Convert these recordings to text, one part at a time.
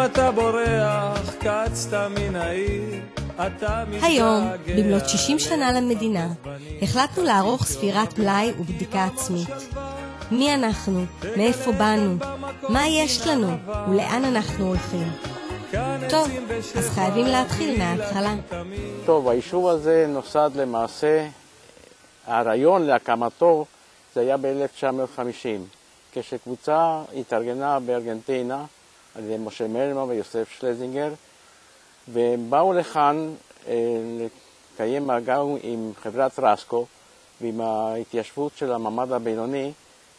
אתה בורח, קצת מן העיר, היום, במלאת 60 שנה למדינה, החלטנו לערוך ספירת מלאי ובדיקה עצמית. מי אנחנו? מאיפה באנו? מה יש לנו? ולאן אנחנו הולכים? טוב, אז חייבים להתחיל מההתחלה. טוב, היישוב הזה נוסד למעשה, הרעיון להקמתו זה היה ב-1950, כשקבוצה התארגנה בארגנטינה על ידי משה מלמן ויוסף שלזינגר, והם באו לכאן לקיים מאגר עם חברת רסקו ועם ההתיישבות של המעמד הבינוני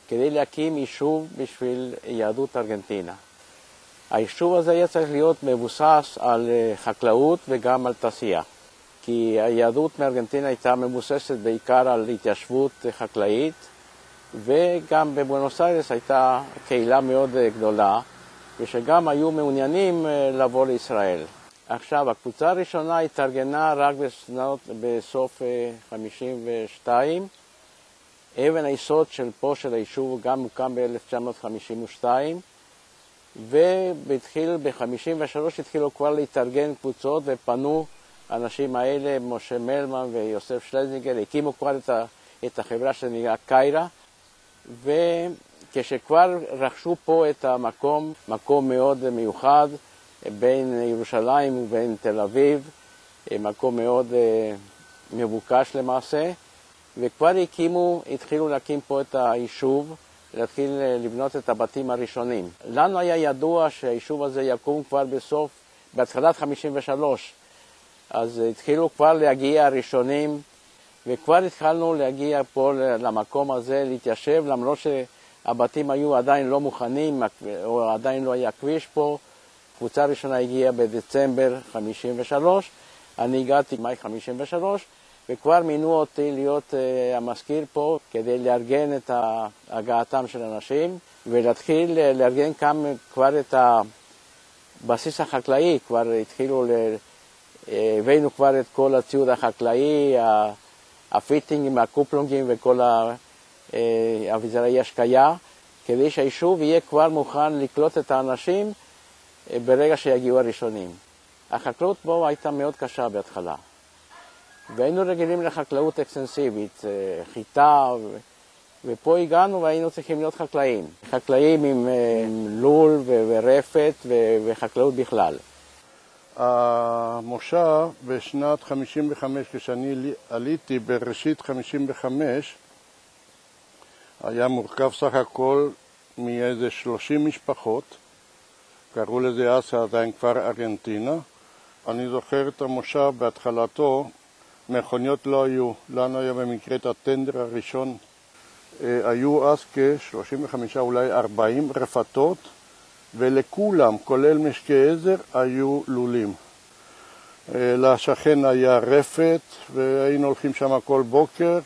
כדי להקים יישוב בשביל יהדות ארגנטינה. היישוב הזה היה צריך להיות מבוסס על חקלאות וגם על תעשייה, כי היהדות מארגנטינה הייתה מבוססת בעיקר על התיישבות חקלאית, וגם בבואנוס איירס הייתה קהילה מאוד גדולה, ושגם היו מעוניינים לבוא לישראל. עכשיו, הקבוצה הראשונה התארגנה רק בסוף 52. אבן היסוד של היישוב גם הוקם ב-1952, ב-53 התחילו כבר להתארגן קבוצות, ופנו האנשים האלה, משה מלמן ויוסף שלזינגר, הקימו כבר את החברה שנקרא קיירה, וכשכבר רכשו פה את המקום, מקום מאוד מיוחד, בין ירושלים ובין תל אביב, מקום מאוד מבוקש למעשה, וכבר התחילו להקים פה את היישוב, להתחיל לבנות את הבתים הראשונים. לנו היה ידוע שהיישוב הזה יקום כבר בהתחלת 53, אז התחילו כבר להגיע הראשונים, וכבר התחלנו להגיע פה למקום הזה, להתיישב, למרות שהבתים היו עדיין לא מוכנים, או עדיין לא היה כביש פה. קבוצה הראשונה הגיעה בדצמבר 53, אני הגעתי במאי 53, וכבר מינו אותי להיות המזכיר פה כדי לארגן את הגעתם של אנשים, ולהתחיל לארגן כבר את הבסיס החקלאי. כבר הבאנו כבר את כל הציוד החקלאי, הפיטינגים, הקופלונגים וכל אביזרי השקיה, כדי שהיישוב יהיה כבר מוכן לקלוט את האנשים ברגע שיגיעו הראשונים. החקלאות בו הייתה מאוד קשה בהתחלה, והיינו רגילים לחקלאות אקסטנסיבית, חיטה, ופה הגענו והיינו צריכים להיות חקלאים. חקלאים עם לול ורפת וחקלאות בכלל. המושב בשנת 55, כשאני עליתי בראשית 55, היה מורכב סך הכל מאיזה 30 משפחות, קראו לזה אז עדיין כפר ארגנטינה. אני זוכר את המושב בהתחלתו, מכוניות לא היו, לנו היה במקרה את הטנדר הראשון, היו אז כ-35 אולי 40 רפתות, ולכולם, כולל משקי עזר, היו לולים. לשכן היה רפת, והיינו הולכים שם כל בוקר,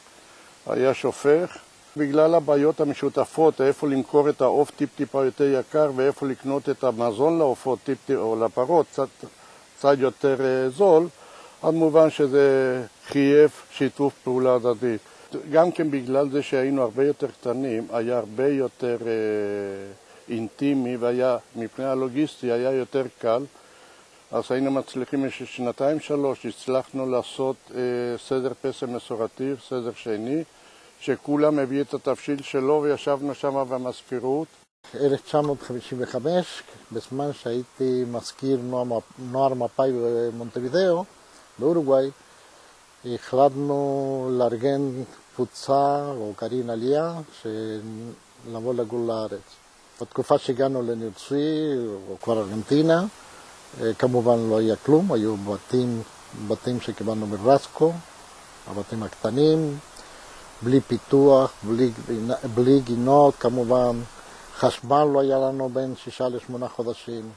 היה שופך. בגלל הבעיות המשותפות, איפה למכור את העוף טיפ-טיפה יותר יקר, ואיפה לקנות את המזון לעופות או לפרות קצת יותר זול, אז מובן שזה חייב שיתוף פעולה הדדי. גם כן בגלל זה שהיינו הרבה יותר קטנים, היה הרבה יותר אינטימי, והיה מבחינה הלוגיסטי היה יותר קל. אז היינו מצליחים שנתיים-שלוש, הצלחנו לעשות סדר פסח מסורתי, סדר שני, שכולם הביא את התבשיל שלו, וישבנו שם במזכירות. 1955, בזמן שהייתי מזכיר נוער מפא"י במונטווידאו, באורוגוואי, החלטנו לארגן קבוצה או קרין עלייה, לבוא לגור לארץ. בתקופה שהגענו לניוצי, או כבר ארגנטינה, כמובן לא היה כלום, היו בתים שקיבלנו מרסקו, הבתים הקטנים, בלי פיתוח, בלי גינות כמובן, חשמל לא היה לנו בין 6 ל8 חודשים,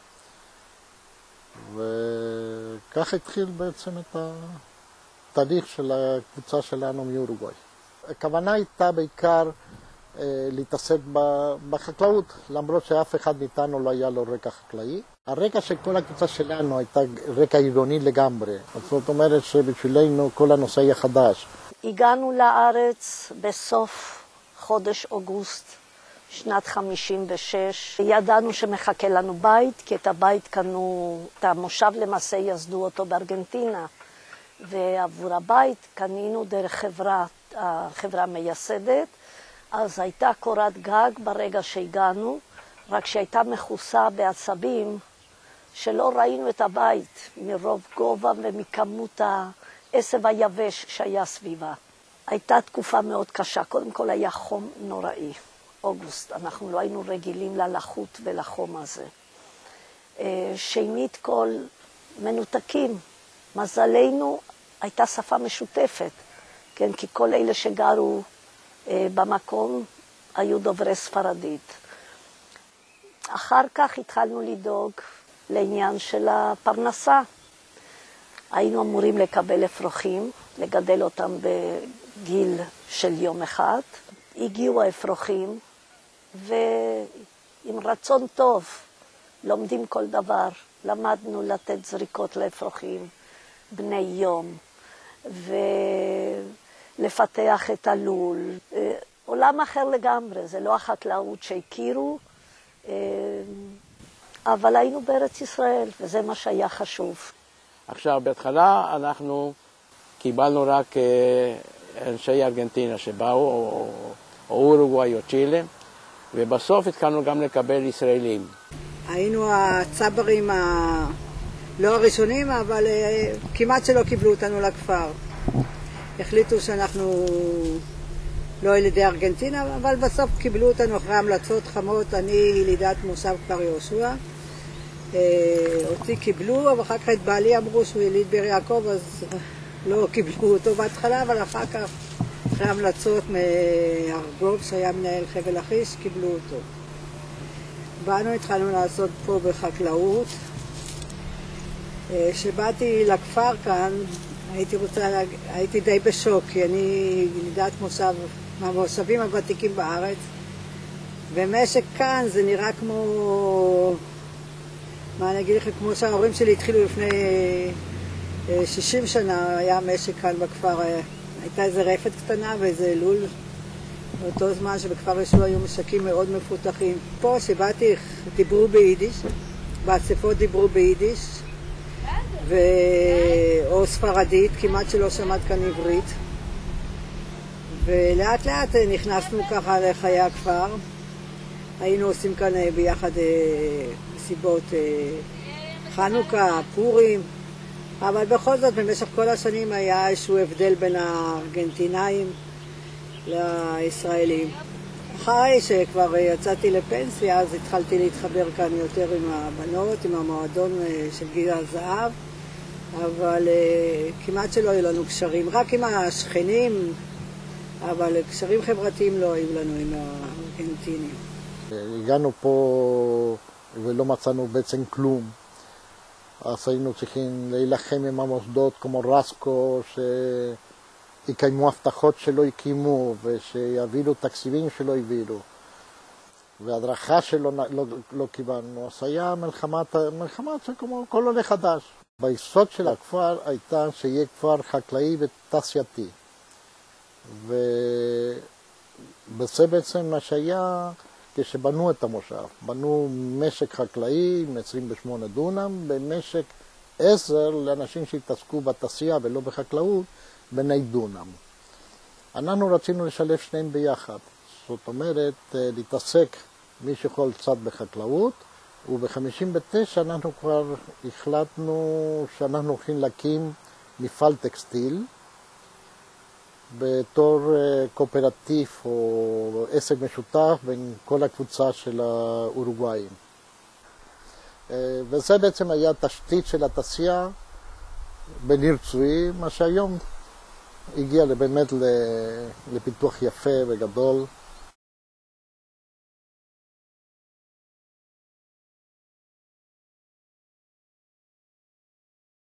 וכך התחיל בעצם את התהליך של הקבוצה שלנו מאורוגוואי. הכוונה הייתה בעיקר להתעסק בחקלאות, למרות שאף אחד מאיתנו לא היה לו רקע חקלאי. הרקע של כל הקבוצה שלנו הייתה רקע עירוני לגמרי, זאת אומרת שבשבילנו כל הנושא היה חדש. הגענו לארץ בסוף חודש אוגוסט שנת 56. ידענו שמחכה לנו בית, כי את הבית קנו, את המושב למעשה יסדו אותו בארגנטינה. ועבור הבית קנינו דרך החברה מייסדת. אז הייתה קורת גג ברגע שהגענו, רק שהייתה מכוסה בעצבים שלא ראינו את הבית מרוב גובה ומכמות העשב היבש שהיה סביבה. הייתה תקופה מאוד קשה, קודם כל היה חום נוראי, אוגוסט, אנחנו לא היינו רגילים ללחות ולחום הזה. שנית כל מנותקים, מזלנו הייתה שפה משותפת, כן? כי כל אלה שגרו במקום היו דוברי ספרדית. אחר כך התחלנו לדאוג לעניין של הפרנסה. היינו אמורים לקבל אפרוחים, לגדל אותם בגיל של יום אחד. הגיעו האפרוחים, ועם רצון טוב לומדים כל דבר. למדנו לתת זריקות לאפרוחים בני יום, ולפתח את הלול. עולם אחר לגמרי, זה לא החקלאות שהכירו, אבל היינו בארץ ישראל, וזה מה שהיה חשוב. עכשיו, בהתחלה אנחנו קיבלנו רק אנשי ארגנטינה שבאו, או אורוגוואי או צ'ילה, ובסוף התחלנו גם לקבל ישראלים. היינו הצברים לא הראשונים, אבל כמעט שלא קיבלו אותנו לכפר. החליטו שאנחנו לא ילידי ארגנטינה, אבל בסוף קיבלו אותנו אחרי המלצות חמות. אני ילידת מושב כפר יהושע. אותי קיבלו, אבל אחר כך את בעלי אמרו שהוא יליד באר יעקב, אז לא קיבלו אותו בהתחלה, אבל אחר כך, אחרי המלצות מהרגוב, שהיה מנהל חבל לכיש, קיבלו אותו. באנו, התחלנו לעשות פה בחקלאות. כשבאתי לכפר כאן, הייתי די בשוק, כי אני ילידת מושב, מהמושבים הוותיקים בארץ, ומשק כאן זה נראה כמו, מה אני אגיד לך, כמו שההורים שלי התחילו לפני 60 שנה, היה משק כאן בכפר, הייתה איזה רפת קטנה ואיזה לול, באותו זמן שבכפר יהושע היו משקים מאוד מפותחים. פה שבאתי דיברו ביידיש, באספות דיברו ביידיש, או ספרדית, כמעט שלא שמעת כאן עברית. ולאט לאט נכנסנו ככה לחיי הכפר. היינו עושים כאן ביחד מסיבות חנוכה, פורים, אבל בכל זאת במשך כל השנים היה איזשהו הבדל בין הארגנטינאים לישראלים. אחרי שכבר יצאתי לפנסיה, אז התחלתי להתחבר כאן יותר עם הבנות, עם המועדון של גיל הזהב, אבל כמעט שלא היו לנו קשרים, רק עם השכנים, אבל קשרים חברתיים לא היו לנו עם הארגנטינים. הגענו פה ולא מצאנו בעצם כלום, אז היינו צריכים להילחם עם המוסדות כמו רסקו, שיקיימו הבטחות שלא הקימו ושיביאו תקציבים שלא הביאו, והדרכה שלא לא קיבלנו. אז היה מלחמה כמו כל עולה חדש. ביסוד של הכפר הייתה שיהיה כפר חקלאי ותעשייתי, וזה בעצם מה שהיה כשבנו את המושב. בנו משק חקלאי עם 28 דונם, במשק 10 לאנשים שהתעסקו בתעשייה ולא בחקלאות, בני דונם. אנחנו רצינו לשלב שניהם ביחד, זאת אומרת להתעסק מי שיכול קצת בחקלאות, וב-59 אנחנו כבר החלטנו שאנחנו הולכים להקים מפעל טקסטיל בתור קואופרטיב או עסק משותף בין כל הקבוצה של האורוגוואים. וזה בעצם היה תשתית של התעשייה בניר צבי, מה שהיום הגיע באמת לפיתוח יפה וגדול.